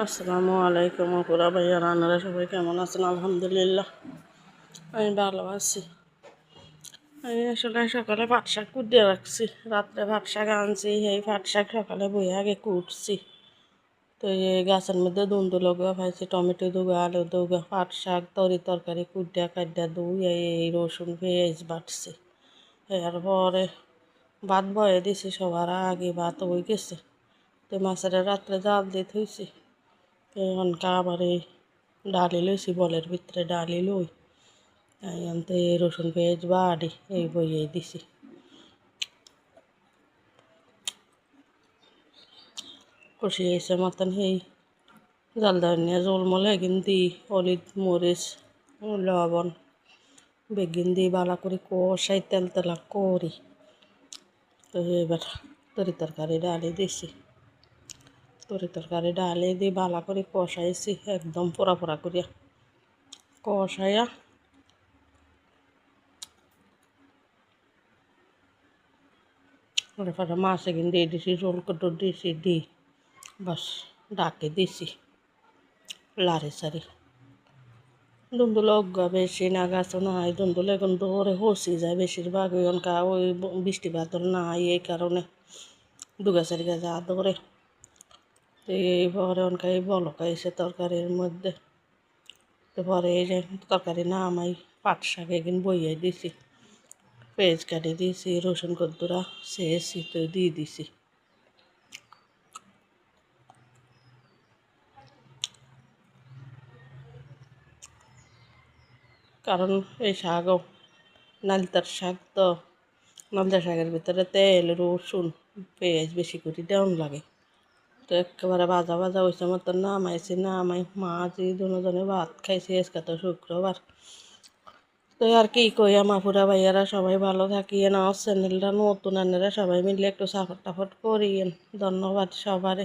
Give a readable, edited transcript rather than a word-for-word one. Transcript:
আসসালামু আলাইকুম আপুরা ভাইয়া রান্নারা সবাই কেমন আছেন? আলহামদুলিল্লাহ আমি ভালো আছি। আমি আসলে সকালে পাট শাক কুটিয়ে রাখছি, রাত্রে পাট শাক আনছি। এই পাট শাক সকালে বই আগে কুটছি। তো এই গাছের মধ্যে দুন্দু লগা পাইছি, টমেটো দুগা, আলু দুগা, পাট শাক তরকারি কুটিয়া কাটিয়া দুই এই রসুন পেঁয়াজ বাটছি। এরপরে ভাত বয়ে দিছি, সবার আগে ভাত হয়ে গেছে। তো মাছের রাত্রে জাল দিয়ে থইছি। এখন আবার এই ডালি লইছি, বলের ভিতরে ডালি লই আনতে রসুন পেঁয়াজ বাড়ি এই বইয়ে দিছি। কষিয়েছে মতন সেই জাল ধনিয়া জলমলে এগিন দি হলুদ মরিচ লবণ বেগিন দি বালা করে কষাই তেল তেলা করি। তো এবার তরকারি ডালি দিছি, তরকারি ডালি দিয়ে বালা করে কষাইছি একদম পোড়া পোড়া করিয়া কষাইয়া ওটা মাছ এগিন দিয়ে দিছি, রোল করে দিছি, দি বাস ডাকে দিছি লাড়ি সারি। দুন্দুল অজ্ঞা বেশি না গাছও নাই, দুন্দুল এখন দৌড়ে হসি যায় বেশিরভাগ ওই বৃষ্টি বাদল নাই, এই কারণে দুগাছারি গাছে দৌড়ে। এই পরে অনকাই বলকাইছে তরকারির মধ্যে। তো পরে এই যে তরকারি নামাই পাট শাক এগিন বইয়ে দিছি, পেঁয়াজ কাটি দিয়েছি, রসুন কদ্দুরা শেষই তো দিয়ে দিছি। কারণ এই শাকও নালতার শাক, তো নালতা শাকের ভিতরে তেল রসুন পেঁয়াজ বেশি করে দেওয়ান লাগে। তো একেবারে ভাজা ভাজা হয়েছে মতন নামাই মাছ দুজনে ভাত খাইছি। আজকে তো শুক্রবার। তো আর কি কই, আমার পুরা ভাইয়ারা সবাই ভালো থাকিয়েন। আমার চ্যানেলটা নতুন আনেরা সবাই মিলে একটু সাপোর্ট টাপোর্ট করিয়েন। ধন্যবাদ সবারে।